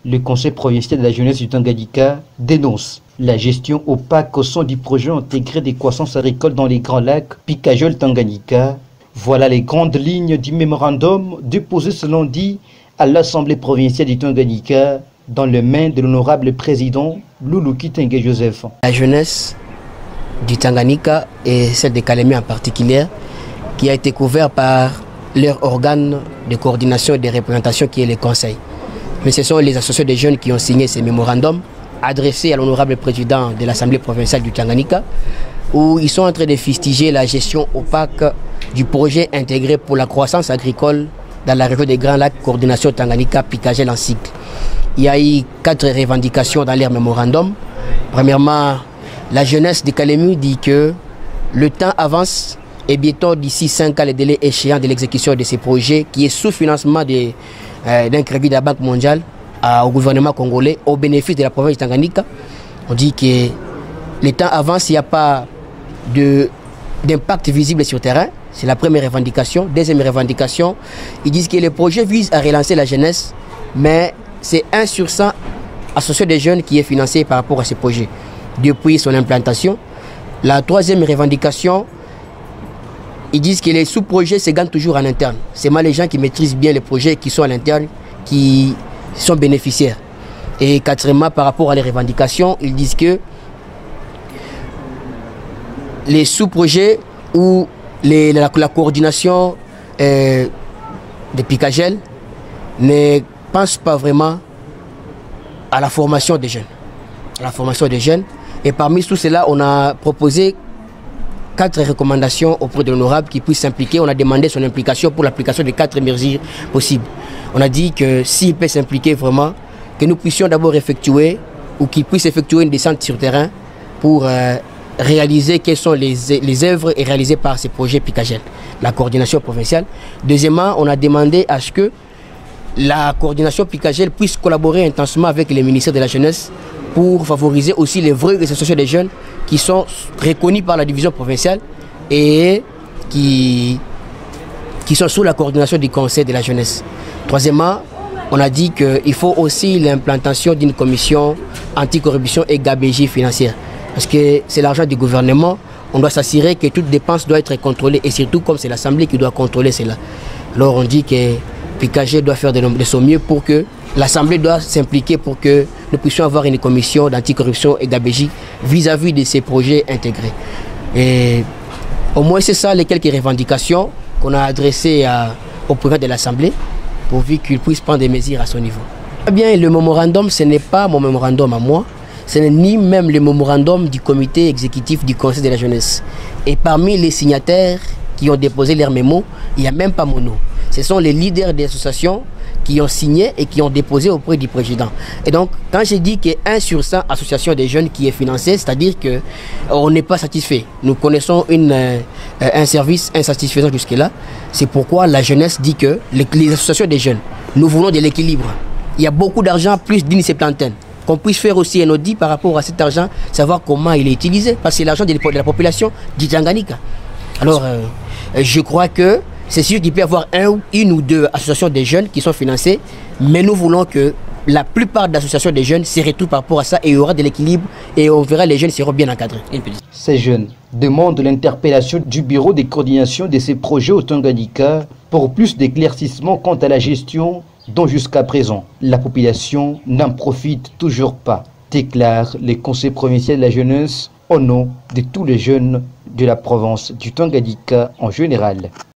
Le Conseil provincial de la jeunesse du Tanganyika dénonce la gestion opaque au sein du projet intégré des croissances agricoles dans les Grands Lacs Pikajol-Tanganyika. Voilà les grandes lignes du mémorandum déposé ce lundi à l'Assemblée provinciale du Tanganyika dans les mains de l'honorable président Luluki Tengue Joseph. La jeunesse du Tanganyika et celle de Kalemi en particulier, qui a été couverte par leur organe de coordination et de représentation qui est le Conseil. Mais ce sont les associations des jeunes qui ont signé ces mémorandums adressés à l'honorable président de l'Assemblée provinciale du Tanganyika, où ils sont en train de fustiger la gestion opaque du projet intégré pour la croissance agricole dans la région des Grands Lacs, coordination Tanganyika Pikajel en cycle. Il y a eu 4 revendications dans leur mémorandum. Premièrement, la jeunesse de Kalemi dit que le temps avance et bientôt d'ici 5 ans, le délai échéant de l'exécution de ces projets qui est sous financement d'un crédit de la Banque mondiale au gouvernement congolais au bénéfice de la province de Tanganyika. On dit que le temps avance, il n'y a pas d'impact visible sur le terrain. C'est la première revendication. Deuxième revendication, ils disent que le projet vise à relancer la jeunesse, mais c'est 1 sur 100 association des jeunes qui est financé par rapport à ce projet depuis son implantation. La troisième revendication, ils disent que les sous-projets se gagnent toujours en interne. C'est mal les gens qui maîtrisent bien les projets qui sont à l'interne, qui sont bénéficiaires. Et quatrièmement, par rapport à les revendications, ils disent que les sous-projets ou la coordination de Pikajel ne pense pas vraiment à la formation des jeunes. Et parmi tout cela, on a proposé 4 recommandations auprès de l'honorable qui puisse s'impliquer. On a demandé son implication pour l'application des 4 mesures possibles. On a dit que s'il peut s'impliquer vraiment, que nous puissions d'abord effectuer ou qu'il puisse effectuer une descente sur terrain pour réaliser quelles sont les œuvres réalisées par ces projets Pikajel, la coordination provinciale. Deuxièmement, on a demandé à ce que la coordination Pikajel puisse collaborer intensément avec les ministères de la jeunesse pour favoriser aussi les vraies associations des jeunes qui sont reconnues par la division provinciale et qui sont sous la coordination du Conseil de la jeunesse. Troisièmement, on a dit qu'il faut aussi l'implantation d'une commission anticorruption et gabegie financière. Parce que c'est l'argent du gouvernement, on doit s'assurer que toute dépense doit être contrôlée et surtout comme c'est l'Assemblée qui doit contrôler cela. Alors on dit que Pikajel doit faire de son mieux pour que l'Assemblée doit s'impliquer pour que nous puissions avoir une commission d'anticorruption et gabegie vis-à-vis de ces projets intégrés. Et au moins c'est ça les quelques revendications qu'on a adressées au président de l'Assemblée pourvu qu'il puisse prendre des mesures à son niveau. Eh bien, le mémorandum, ce n'est pas mon mémorandum à moi, ce n'est ni même le mémorandum du comité exécutif du Conseil de la jeunesse. Et parmi les signataires qui ont déposé leur mémo, il n'y a même pas mon nom. Ce sont les leaders des associations qui ont signé et qui ont déposé auprès du président. Et donc, quand j'ai dit qu'il y a 1 sur 100 associations des jeunes qui est financée, c'est-à-dire qu'on n'est pas satisfait. Nous connaissons un service insatisfaisant jusque-là. C'est pourquoi la jeunesse dit que les associations des jeunes, nous voulons de l'équilibre. Il y a beaucoup d'argent, plus d'une septantaine. Qu'on puisse faire aussi un audit par rapport à cet argent, savoir comment il est utilisé, parce que c'est l'argent de la population du Tanganyika. Alors, je crois que c'est sûr qu'il peut y avoir une ou deux associations des jeunes qui sont financées, mais nous voulons que la plupart des associations des jeunes se retrouvent par rapport à ça et il y aura de l'équilibre et on verra les jeunes seront bien encadrés. Ces jeunes demandent l'interpellation du bureau de coordination de ces projets au Tanganyika pour plus d'éclaircissement quant à la gestion dont jusqu'à présent la population n'en profite toujours pas, déclare le Conseil provincial de la jeunesse au nom de tous les jeunes de la province du Tanganyika en général.